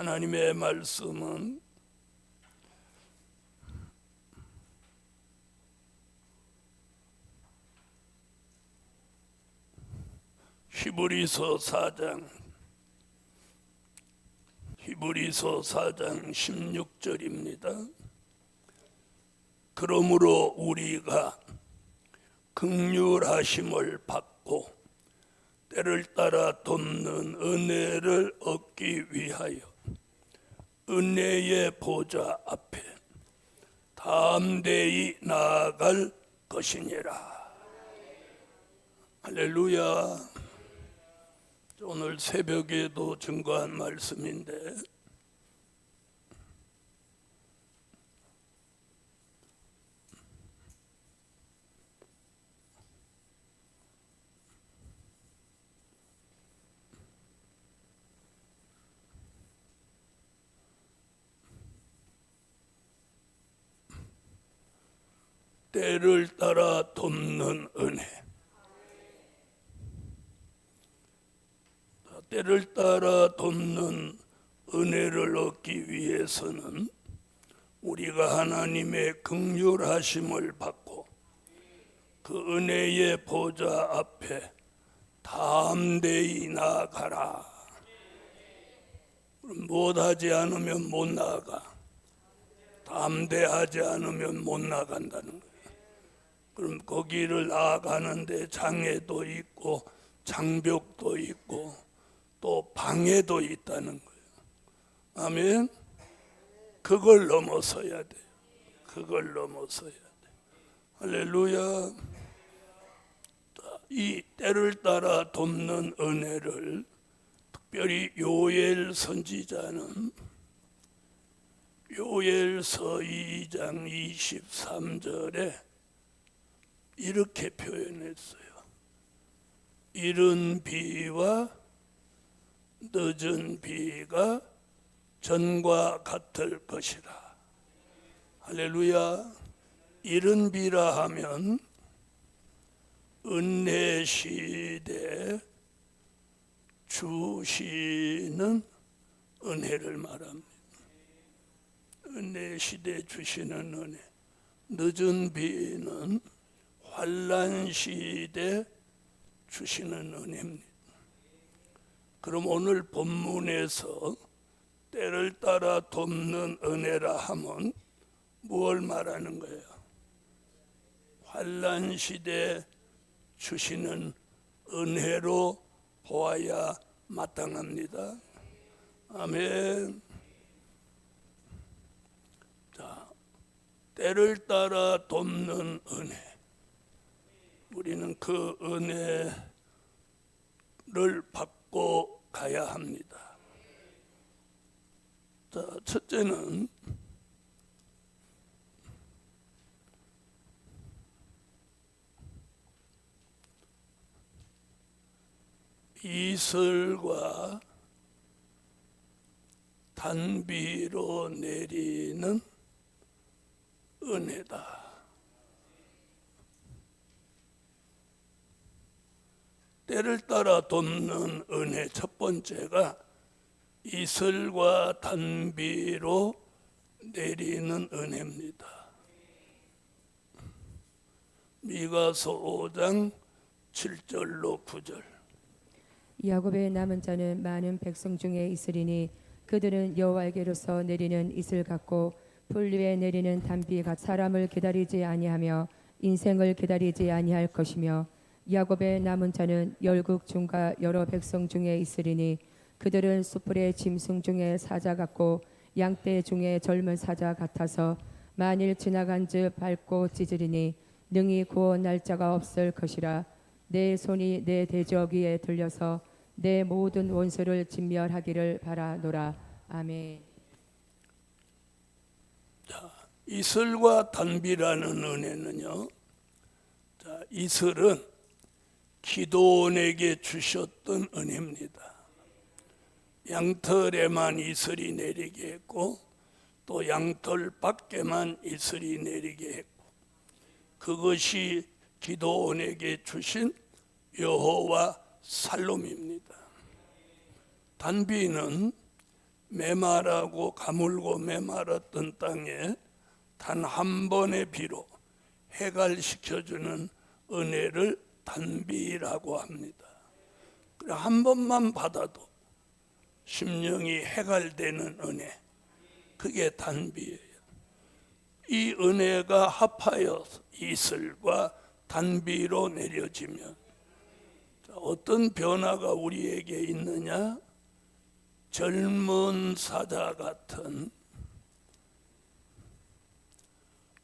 하나님의 말씀은 히브리서 4장 16절입니다. 그러므로 우리가 긍휼하심을 받고 때를 따라 돕는 은혜를 얻기 위하여 은혜의 보좌 앞에 담대히 나아갈 것이니라. 할렐루야. 오늘 새벽에도 증거한 말씀인데 때를 따라 돕는 은혜. 때를 따라 돕는 은혜를 얻기 위해서는 우리가 하나님의 긍휼하심을 받고 그 은혜의 보좌 앞에 담대히 나아가라. 못하지 않으면 못 나아가. 담대하지 않으면 못 나간다는 거예요. 그럼 거기를 나아가는데 장애도 있고 장벽도 있고 또 방해도 있다는 거예요. 아멘. 그걸 넘어서야 돼요. 그걸 넘어서야 돼요. 할렐루야. 이 때를 따라 돕는 은혜를 특별히 요엘 선지자는 요엘서 2장 23절에 이렇게 표현했어요. 이른 비와 늦은 비가 전과 같을 것이라. 할렐루야. 이른 비라 하면 은혜 시대 주시는 은혜를 말합니다. 은혜 시대 주시는 은혜. 늦은 비는 환난 시대 주시는 은혜입니다. 그럼 오늘 본문에서 때를 따라 돕는 은혜라 하면 무엇을 말하는 거예요? 환난 시대 주시는 은혜로 보아야 마땅합니다. 아멘. 자, 때를 따라 돕는 은혜. 우리는 그 은혜를 받고 가야 합니다. 자, 첫째는 이슬과 단비로 내리는 은혜다. 때를 따라 돕는 은혜 첫 번째가 이슬과 단비로 내리는 은혜입니다. 미가서 5장 7절로 9절. 야곱의 남은 자는 많은 백성 중에 있으리니 그들은 여호와에게로서 내리는 이슬 같고 풀 위에 내리는 단비 같 사람을 기다리지 아니하며 인생을 기다리지 아니할 것이며 야곱의 남은 자는 열국 중과 여러 백성 중에 있으리니 그들은 숯불의 짐승 중에 사자 같고 양떼 중에 젊은 사자 같아서 만일 지나간즉 밟고 찢으리니 능히 구원 날짜가 없을 것이라. 내 손이 내 대적 위에 들려서 내 모든 원수를 진멸하기를 바라노라. 아멘. 자, 이슬과 단비라는 은혜는요. 자, 이슬은 기도원에게 주셨던 은혜입니다. 양털에만 이슬이 내리게 했고 또 양털 밖에만 이슬이 내리게 했고 그것이 기도원에게 주신 여호와 살롬입니다. 단비는 메마라고 가물고 메마랐던 땅에 단 한 번의 비로 해갈시켜주는 은혜를 단비라고 합니다. 한 번만 받아도 심령이 해갈되는 은혜, 그게 단비예요. 이 은혜가 합하여 이슬과 단비로 내려지면 어떤 변화가 우리에게 있느냐? 젊은 사자 같은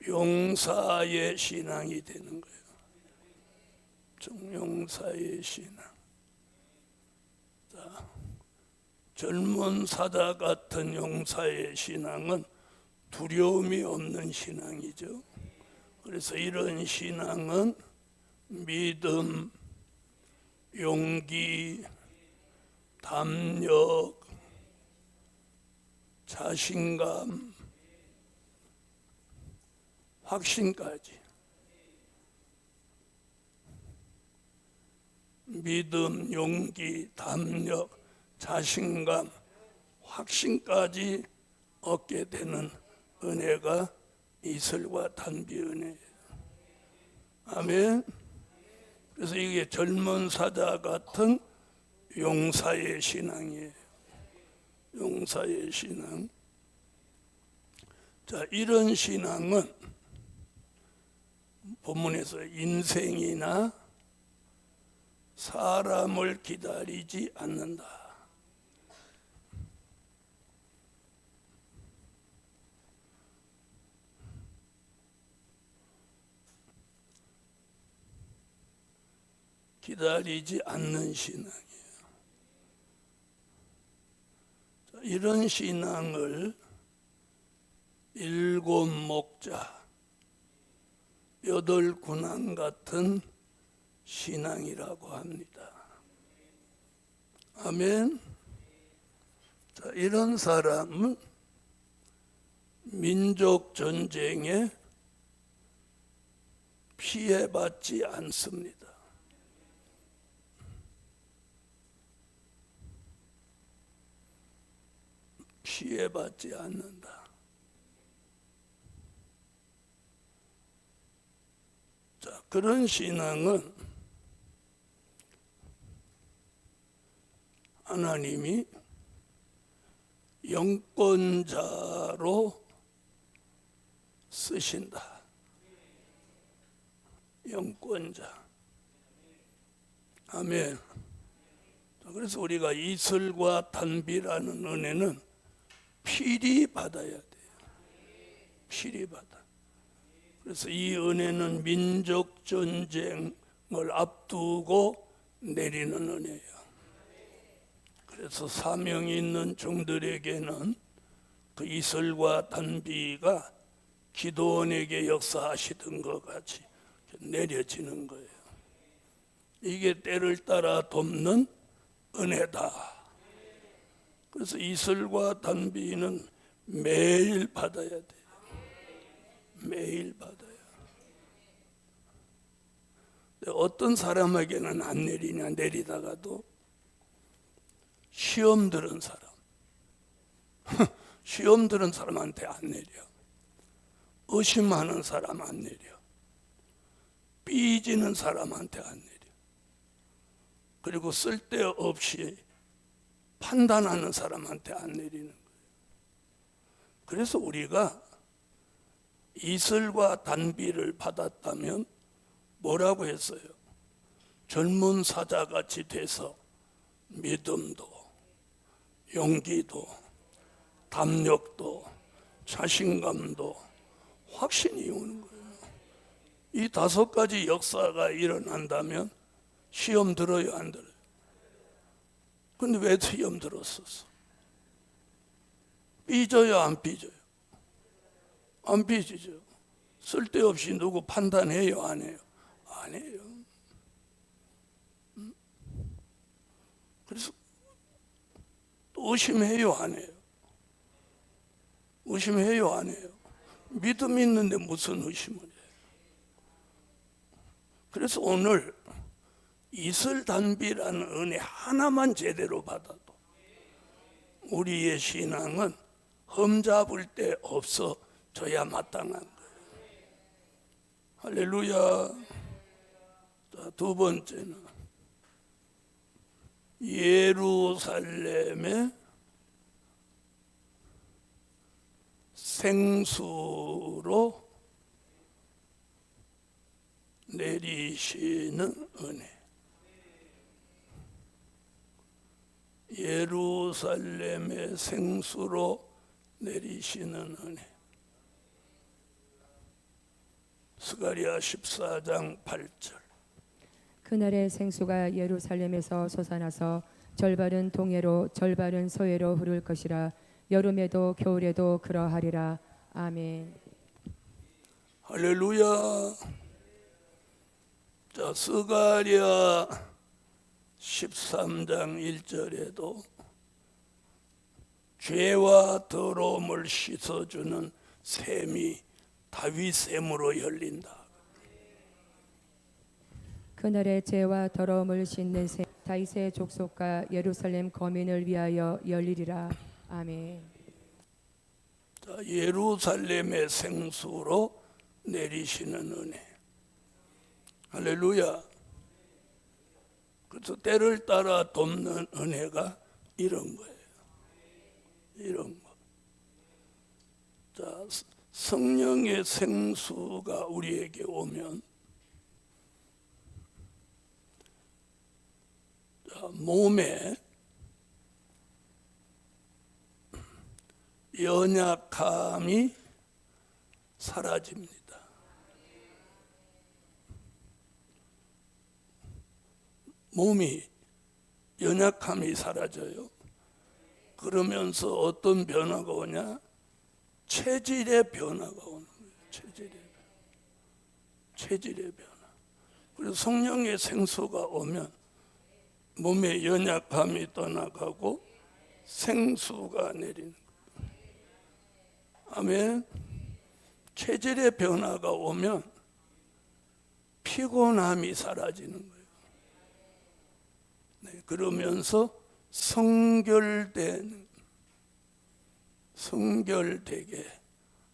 용사의 신앙이 되는 거예요. 용사의 신앙. 자, 젊은 사자 같은 용사의 신앙은 두려움이 없는 신앙이죠. 그래서 이런 신앙은 믿음, 용기, 담력, 자신감, 확신까지, 믿음, 용기, 담력, 자신감, 확신까지 얻게 되는 은혜가 이슬과 단비 은혜예요. 아멘. 그래서 이게 젊은 사자 같은 용사의 신앙이에요. 용사의 신앙. 자, 이런 신앙은 본문에서 인생이나 사람을 기다리지 않는다. 기다리지 않는 신앙이에요. 자, 이런 신앙을 일곱 목자, 여덟 군왕 같은 신앙이라고 합니다. 아멘. 자, 이런 사람은 민족 전쟁에 피해받지 않습니다. 피해받지 않는다. 자, 그런 신앙은 하나님이 영권자로 쓰신다. 영권자. 아멘. 그래서 우리가 이슬과 단비라는 은혜는 필히 받아야 돼요. 필히 받아. 그래서 이 은혜는 민족 전쟁을 앞두고 내리는 은혜예요. 그래서 사명이 있는 종들에게는 그 이슬과 단비가 기도원에게 역사하시던 것 같이 내려지는 거예요. 이게 때를 따라 돕는 은혜다. 그래서 이슬과 단비는 매일 받아야 돼요. 매일 받아요. 어떤 사람에게는 안 내리냐, 내리다가도 시험 들은 사람, 시험 들은 사람한테 안 내려. 의심하는 사람 안 내려. 삐지는 사람한테 안 내려. 그리고 쓸데없이 판단하는 사람한테 안 내리는 거예요. 그래서 우리가 이슬과 단비를 받았다면 뭐라고 했어요? 젊은 사자같이 돼서 믿음도, 용기도, 담력도, 자신감도, 확신이 오는 거예요. 이 다섯 가지 역사가 일어난다면 시험 들어요, 안 들어요? 근데 왜 시험 들었었어? 삐져요, 안 삐져요? 안 삐지죠. 쓸데없이 누구 판단해요, 안 해요? 안 해요. 그래서 또 의심해요, 안 해요? 의심해요, 안 해요? 믿음 있는데 무슨 의심을 해요? 그래서 오늘 이슬단비라는 은혜 하나만 제대로 받아도 우리의 신앙은 흠잡을 데 없어져야 마땅한 거예요. 할렐루야. 자, 두 번째는 예루살렘의 생수로 내리시는 은혜. 예루살렘의 생수로 내리시는 은혜. 스가랴 14장 8절. 그날의 생수가 예루살렘에서 솟아나서 절반은 동해로 절반은 서해로 흐를 것이라. 여름에도 겨울에도 그러하리라. 아멘. 할렐루야. 자, 스가랴 13장 1절에도 죄와 더러움을 씻어주는 샘이 다윗 샘으로 열린다. 그날의 죄와 더러움을 씻는 새 다윗의 족속과 예루살렘 거민을 위하여 열리리라. 아멘. 자, 예루살렘의 생수로 내리시는 은혜. 할렐루야. 그래서 때를 따라 돕는 은혜가 이런 거예요. 이런 거. 자, 성령의 생수가 우리에게 오면 몸에 연약함이 사라집니다. 몸이 연약함이 사라져요. 그러면서 어떤 변화가 오냐? 체질의 변화가 오는 거예요. 체질의 변화. 그래서 성령의 생수가 오면 몸의 연약함이 떠나가고 생수가 내리는 거예요. 아멘. 체질의 변화가 오면 피곤함이 사라지는 거예요. 네, 그러면서 성결되게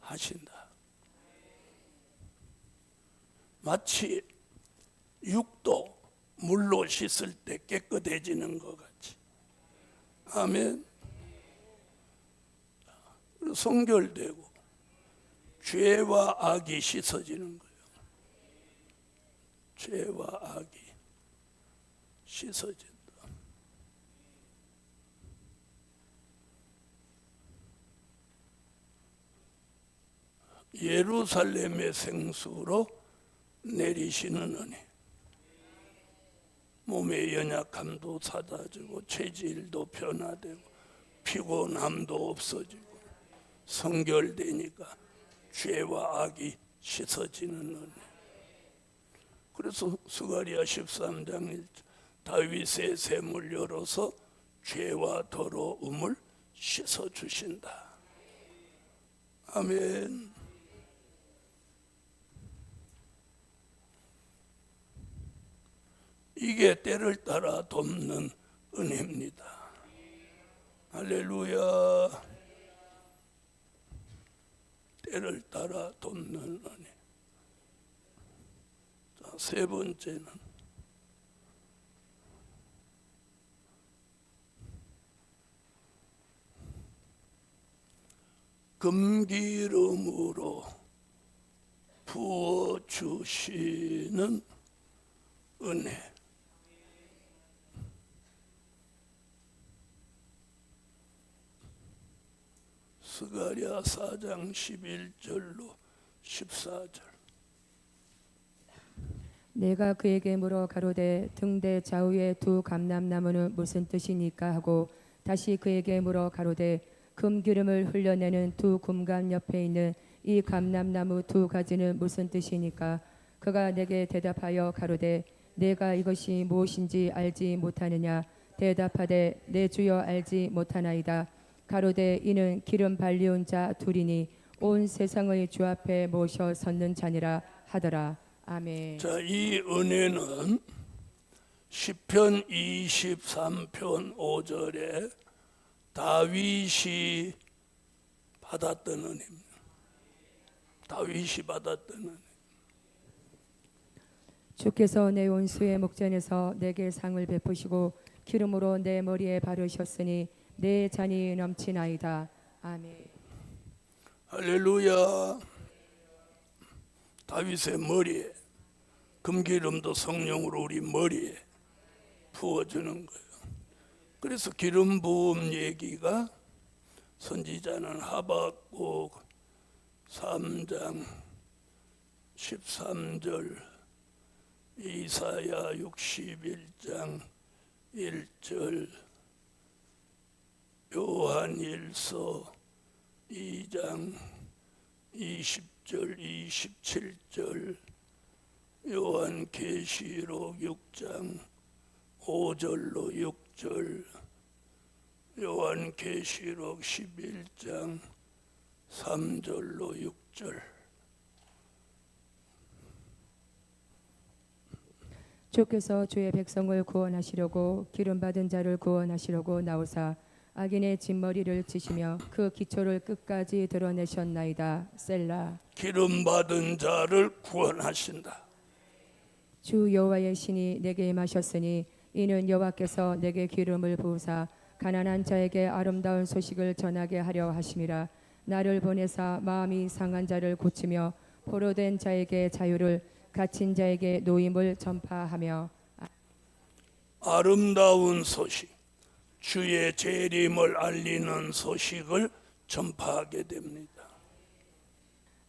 하신다. 마치 육도 물로 씻을 때 깨끗해지는 것 같이. 아멘. 성결되고 죄와 악이 씻어지는 거예요. 죄와 악이 씻어진다. 예루살렘의 생수로 내리시는 은혜. 몸의 연약함도 사라지고 체질도 변화되고 피곤함도 없어지고 성결되니까 죄와 악이 씻어지는 은혜. 그래서 스가랴 13장 1절 다윗의 샘을 열어서 죄와 더러움을 씻어주신다. 아멘. 이게 때를 따라 돕는 은혜입니다. 할렐루야. 때를 따라 돕는 은혜. 자, 세 번째는 금기름으로 부어주시는 은혜. 스가랴 4장 11절로 14절. 내가 그에게 물어 가로되 등대 좌우에 두 감람나무는 무슨 뜻이니까 하고 다시 그에게 물어 가로되 금기름을 흘려내는 두 금감 옆에 있는 이 감람나무 두 가지는 무슨 뜻이니까. 그가 내게 대답하여 가로되 내가 이것이 무엇인지 알지 못하느냐. 대답하되 내 주여 알지 못하나이다. 가로되 이는 기름 발리온 자 둘이니 온 세상의 주 앞에 모셔 섰는 자니라 하더라. 아멘. 자, 이 은혜는 시편 23편 5절에 다윗이 받았던 은혜입니다. 다윗이 받았던 은혜. 주께서 내 원수의 목전에서 내게 상을 베푸시고 기름으로 내 머리에 바르셨으니 내 잔이 넘치나이다. 아멘. 할렐루야. 다윗의 머리에 금기름도 성령으로 우리 머리에 부어주는 거예요. 그래서 기름 부음 얘기가 선지자는 하박국 3장 13절, 이사야 61장 1절, 요한일서 2장 20절 27절, 요한계시록 6장 5절로 6절, 요한계시록 11장 3절로 6절. 주께서 주의 백성을 구원하시려고 기름 받은 자를 구원하시려고 나오사 악인의 진머리를 치시며 그 기초를 끝까지 드러내셨나이다. 셀라. 기름 받은 자를 구원하신다. 주 여호와의 신이 내게 임하셨으니 이는 여호와께서 내게 기름을 부으사 가난한 자에게 아름다운 소식을 전하게 하려 하심이라. 나를 보내사 마음이 상한 자를 고치며 포로된 자에게 자유를, 갇힌 자에게 노임을 전파하며. 아름다운 소식, 주의 재림을 알리는 소식을 전파하게 됩니다.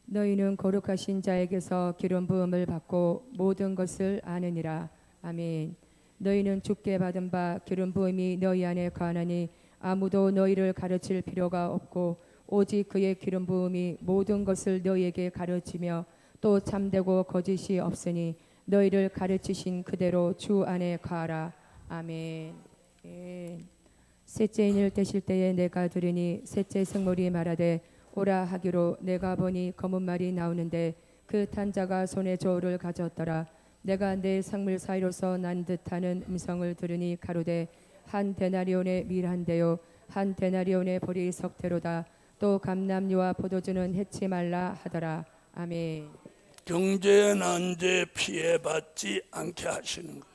너희는 거룩하신 자에게서 기름 부음을 받고 모든 것을 아느니라. 아멘. 너희는 주께 받은 바 기름 부음이 너희 안에 거하나니 아무도 너희를 가르칠 필요가 없고 오직 그의 기름 부음이 모든 것을 너희에게 가르치며 또 참되고 거짓이 없으니 너희를 가르치신 그대로 주 안에 거하라. 아멘. 셋째 인을 떼실 때에 내가 들으니 셋째 생물이 말하되 오라 하기로 내가 보니 검은 말이 나오는데 그 탄 자가 손에 저울을 가졌더라. 내가 내 생물 사이로서 난 듯하는 음성을 들으니 가로되 한 데나리온의 밀한데요 한 데나리온의 보리 석태로다. 또 감람류와 포도주는 해치 말라 하더라. 아멘. 경제 난제 피해받지 않게 하시는 거예요.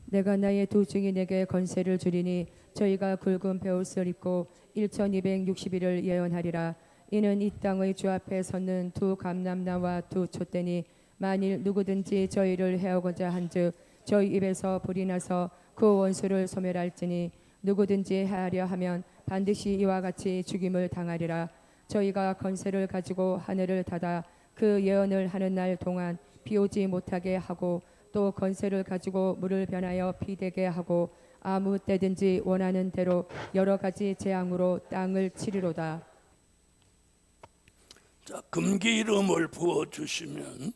내가 나의 두 증인에게 건세를 주리니 저희가 굵은 베옷을 입고 1260일을 예언하리라. 이는 이 땅의 주 앞에 섰는 두 감람나와 두 촛대니 만일 누구든지 저희를 해하고자 한즉 저희 입에서 불이 나서 그 원수를 소멸할지니 누구든지 해하려 하면 반드시 이와 같이 죽임을 당하리라. 저희가 건세를 가지고 하늘을 닫아 그 예언을 하는 날 동안 비 오지 못하게 하고 또 건세를 가지고 물을 변하여 피 되게 하고 아무 때든지 원하는 대로 여러 가지 재앙으로 땅을 치리로다. 자, 금기름을 부어 주시면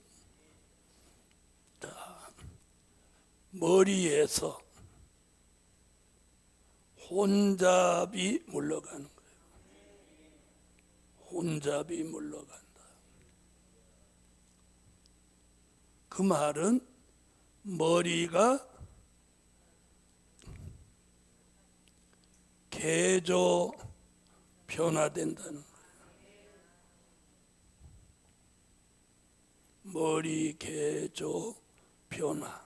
머리에서 혼잡이 물러가는 거예요. 혼잡이 물러간다. 그 말은 머리가 개조 변화된다는 거예요. 머리 개조 변화.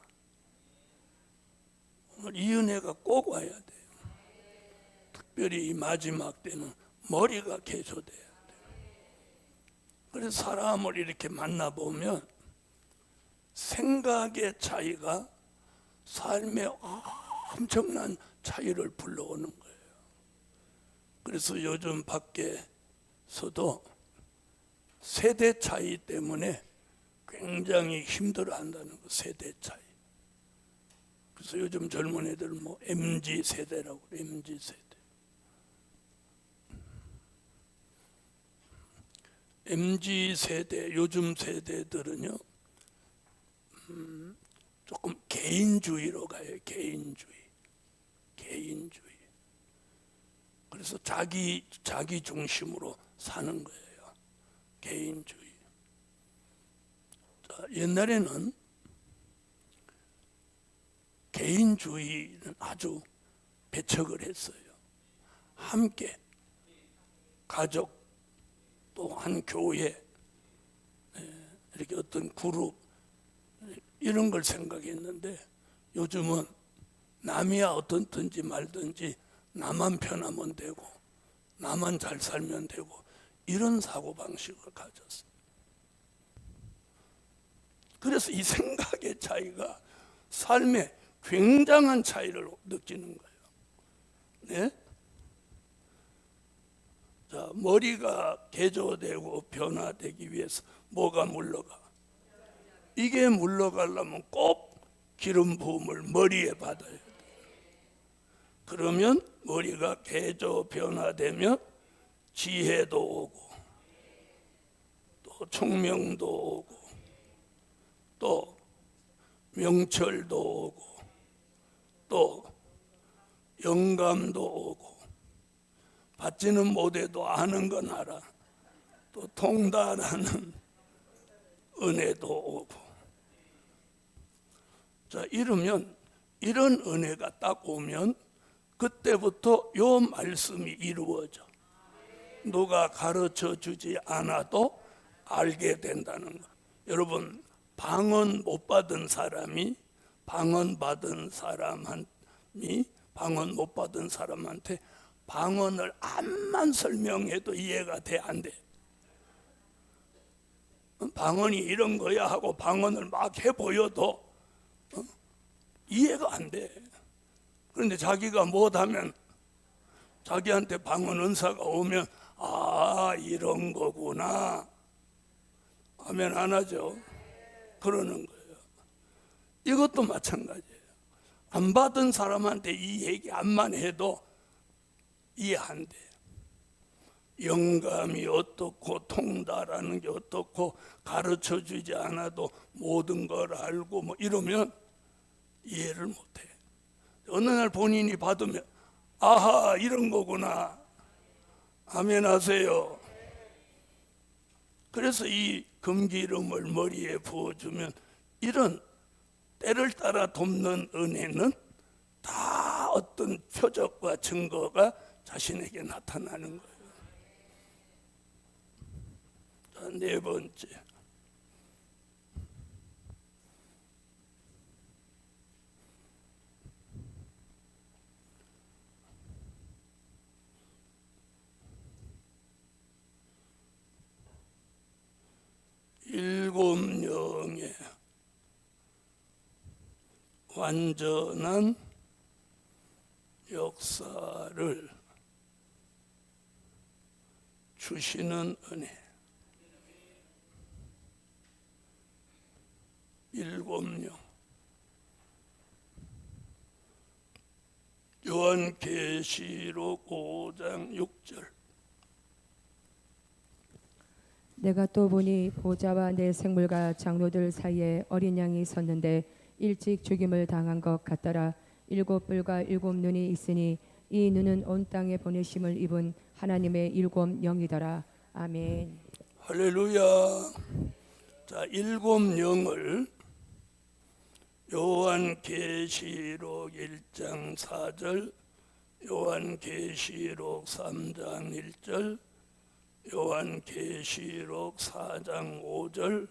오늘 이 은혜가 꼭 와야 돼요. 특별히 이 마지막 때는 머리가 개조돼야 돼요. 그래서 사람을 이렇게 만나보면 생각의 차이가 삶에 엄청난 차이를 불러오는 거예요. 그래서 요즘 밖에서도 세대 차이 때문에 굉장히 힘들어한다는 거, 세대 차이. 그래서 요즘 젊은 애들 뭐 MZ 세대라고 그래, MZ 세대. MZ 세대, 요즘 세대들은요, 조금 개인주의로 가요. 개인주의. 그래서 자기 중심으로 사는 거예요. 개인주의. 자, 옛날에는 개인주의는 아주 배척을 했어요. 함께 가족 또 한 교회 이렇게 어떤 그룹 이런 걸 생각했는데 요즘은 남이야 어떻든지 말든지 나만 편하면 되고 나만 잘 살면 되고 이런 사고방식을 가졌어요. 그래서 이 생각의 차이가 삶에 굉장한 차이를 느끼는 거예요. 네? 자, 머리가 개조되고 변화되기 위해서 뭐가 물러가? 이게 물러가려면 꼭 기름 부음을 머리에 받아야 돼요. 그러면 머리가 개조 변화되면 지혜도 오고 또 총명도 오고 또 명철도 오고 또 영감도 오고 받지는 못해도 아는 건 알아. 또 통달하는 은혜도 오고. 자, 이러면 이런 은혜가 딱 오면 그때부터 요 말씀이 이루어져. 누가 가르쳐 주지 않아도 알게 된다는 거. 여러분, 방언 못 받은 사람이 방언 못 받은 사람한테 방언을 암만 설명해도 이해가 돼, 안 돼? 방언이 이런 거야 하고 방언을 막 해보여도 이해가 안 돼. 그런데 자기가 못하면 자기한테 방언 은사가 오면 아 이런 거구나 하면 안 하죠. 그러는 거예요. 이것도 마찬가지예요. 안 받은 사람한테 이 얘기 암만 해도 이해 안 돼. 영감이 어떻고 통달하는 게 어떻고 가르쳐 주지 않아도 모든 걸 알고 뭐 이러면 이해를 못해. 어느 날 본인이 받으면 아하 이런 거구나. 아멘 하세요. 그래서 이 금기름을 머리에 부어주면 이런 때를 따라 돕는 은혜는 다 어떤 표적과 증거가 자신에게 나타나는 거예요. 자, 네 번째, 일곱 영의 완전한 역사를 주시는 은혜. 일곱 영. 요한계시록 5장 6절. 내가 또 보니 보좌와 내 생물과 장로들 사이에 어린 양이 섰는데 일찍 죽임을 당한 것 같더라. 일곱 뿔과 일곱 눈이 있으니 이 눈은 온 땅에 보내심을 입은 하나님의 일곱 영이더라. 아멘. 할렐루야. 자, 일곱 영을 요한계시록 1장 4절, 요한계시록 3장 1절, 요한계시록 4장 5절,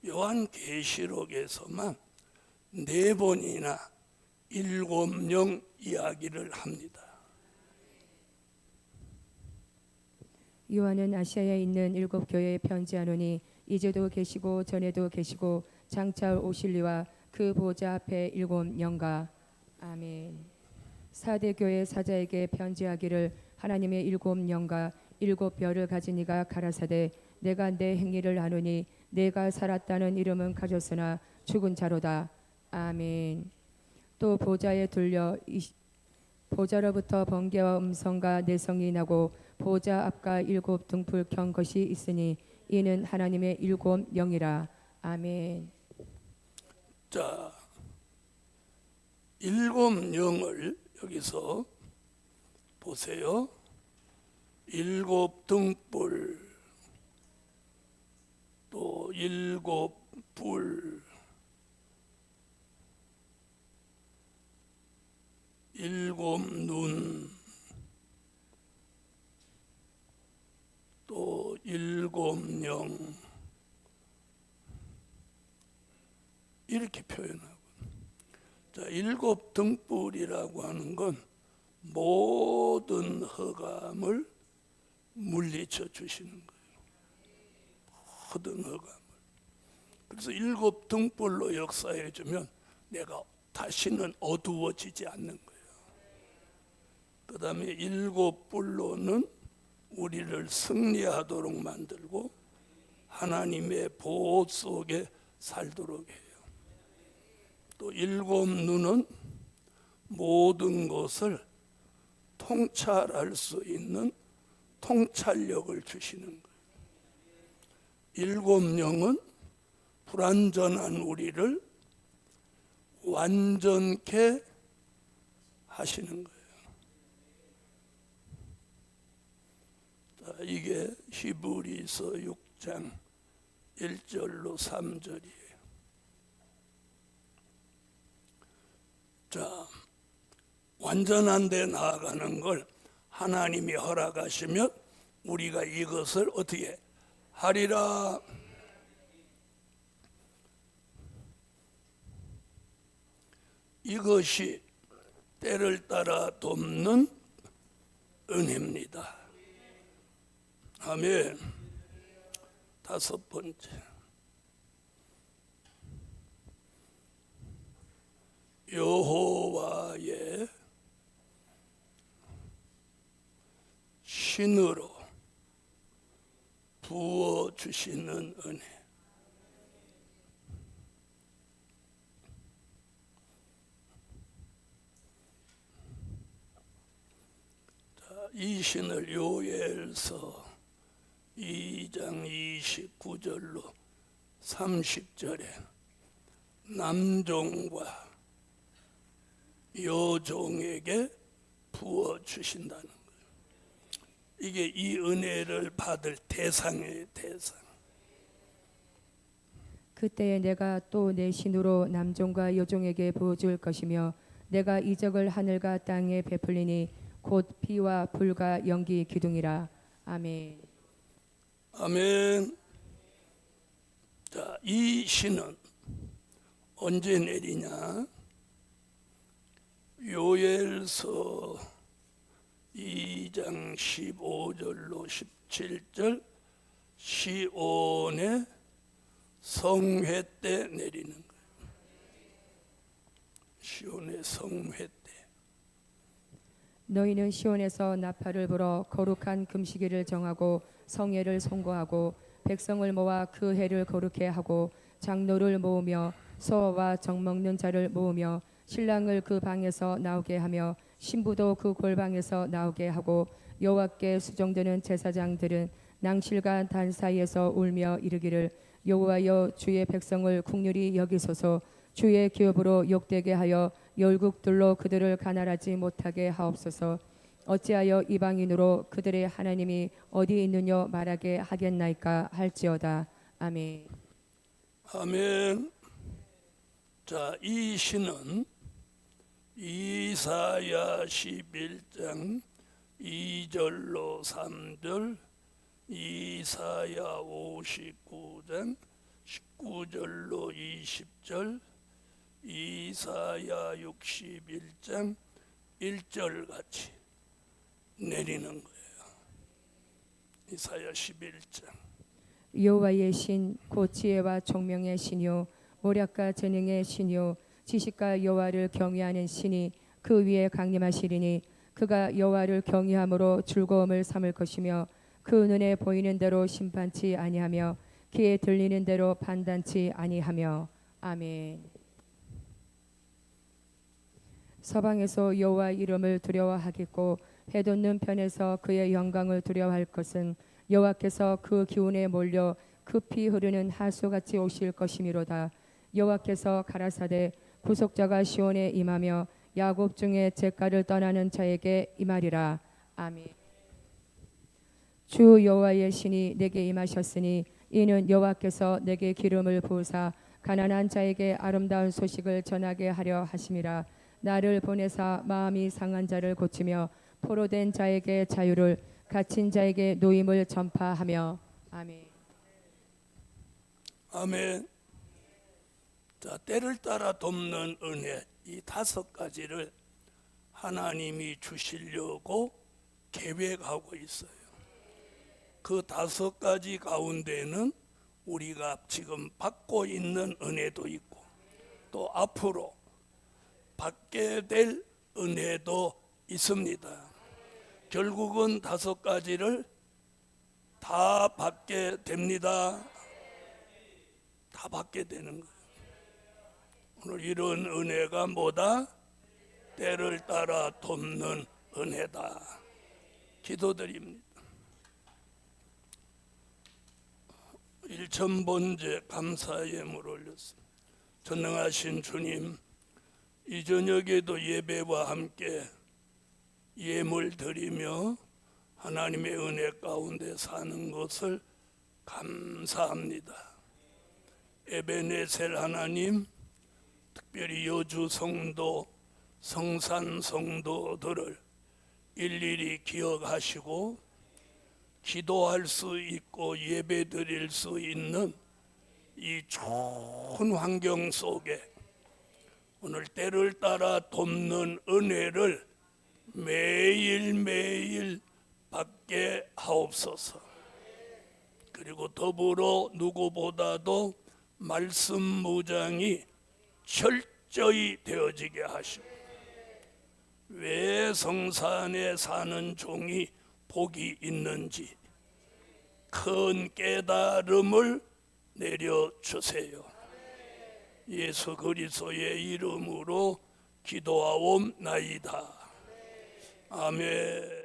요한계시록에서만 4번이나 일곱 영 이야기를 합니다. 요한은 아시아에 있는 일곱 교회에 편지하노니 이제도 계시고 전에도 계시고 장차 오실리와 그 보좌 앞에 일곱 영과 아멘. 사대 교회 사자에게 편지하기를 하나님의 일곱 영과 일곱 별을 가진 이가 가라사대 내가 내 행위를 아노니 내가 살았다는 이름은 가졌으나 죽은 자로다. 아멘. 또 보좌에 둘려 보좌로부터 번개와 음성과 내성이 나고 보좌 앞과 일곱 등불 켠 것이 있으니 이는 하나님의 일곱 영이라. 아멘. 자, 일곱 영을 여기서 보세요. 일곱 등불, 또 일곱 불, 일곱 눈, 일곱 영 이렇게 표현하고, 자, 일곱 등불이라고 하는 건 모든 흑암을 물리쳐 주시는 거예요. 모든 흑암을. 그래서 일곱 등불로 역사해 주면 내가 다시는 어두워지지 않는 거예요. 그 다음에 일곱 불로는 우리를 승리하도록 만들고 하나님의 보호 속에 살도록 해요. 또 일곱 눈은 모든 것을 통찰할 수 있는 통찰력을 주시는 거예요. 일곱 영은 불완전한 우리를 완전케 하시는 거예요. 자, 이게 히브리서 6장 1절로 3절이에요. 자, 완전한 데 나아가는 걸 하나님이 허락하시면 우리가 이것을 어떻게 하리라. 이것이 때를 따라 돕는 은혜입니다. 아멘. 다섯 번째, 여호와의 신으로 부어 주시는 은혜. 자, 이 신을 요엘서 2장 29절로 30절에 남종과 여종에게 부어 주신다는 거예요. 이게 이 은혜를 받을 대상이에요. 대상. 그때에 내가 또 내 신으로 남종과 여종에게 부어줄 것이며 내가 이적을 하늘과 땅에 베풀리니 곧 피와 불과 연기 기둥이라. 아멘. 아멘. 자, 이 신은 언제 내리냐? 요엘서 2장 15절로 17절 시온의 성회 때 내리는 거예요. 시온의 성회 때. 너희는 시온에서 나팔을 불어 거룩한 금식일을 정하고 성회를 송구하고 백성을 모아 그 해를 거룩해 하고 장로를 모으며 소와 정 먹는 자를 모으며 신랑을 그 방에서 나오게 하며 신부도 그 골방에서 나오게 하고 여호와께 수종드는 제사장들은 낭실과 단 사이에서 울며 이르기를 여호와여 주의 백성을 긍휼히 여기소서. 주의 기업으로 욕되게 하여 열국들로 그들을 가난하지 못하게 하옵소서. 어찌하여 이방인으로 그들의 하나님이 어디 있느냐 말하게 하겠나이까 할지어다. 아멘. 아멘. 자, 이 시는 이사야 11장 2절로 3절, 이사야 59장 19절로 20절, 이사야 61장 1절 같이 내리는 거예요. 이사야 11장. 여호와의 신 곧 지혜와 총명의 신이요 모략과 재능의 신이요 지식과 여호와를 경외하는 신이 그 위에 강림하시리니 그가 여호와를 경외함으로 즐거움을 삼을 것이며 그 눈에 보이는 대로 심판치 아니하며 귀에 들리는 대로 판단치 아니하며. 아멘. 서방에서 여호와 이름을 두려워하겠고 해돋는 편에서 그의 영광을 두려워할 것은 여호와께서 그 기운에 몰려 급히 흐르는 하수같이 오실 것이미로다. 여호와께서 가라사대 구속자가 시온에 임하며 야곱 중에 잿가를 떠나는 자에게 임하리라. 아멘. 주 여호와의 신이 내게 임하셨으니 이는 여호와께서 내게 기름을 부으사 가난한 자에게 아름다운 소식을 전하게 하려 하심이라. 나를 보내사 마음이 상한 자를 고치며 포로된 자에게 자유를 갇힌 자에게 노임을 전파하며. 아멘. 아멘. 자, 때를 따라 돕는 은혜, 이 5가지를 하나님이 주시려고 계획하고 있어요. 그 5가지 가운데는 우리가 지금 받고 있는 은혜도 있고 또 앞으로 받게 될 은혜도 있습니다. 결국은 5가지를 다 받게 됩니다. 다 받게 되는 거예요. 오늘 이런 은혜가 뭐다? 때를 따라 돕는 은혜다. 기도드립니다. 1,000번째 감사 예물 올렸습니다. 전능하신 주님, 이 저녁에도 예배와 함께 예물 드리며 하나님의 은혜 가운데 사는 것을 감사합니다. 에베네셀 하나님, 특별히 여주 성도, 성산 성도들을 일일이 기억하시고 기도할 수 있고 예배 드릴 수 있는 이 좋은 환경 속에 오늘 때를 따라 돕는 은혜를 매일매일 받게 하옵소서. 그리고 더불어 누구보다도 말씀 무장이 철저히 되어지게 하시고 왜 성산에 사는 종이 복이 있는지 큰 깨달음을 내려주세요. 예수 그리스도의 이름으로 기도하옵나이다. 아멘.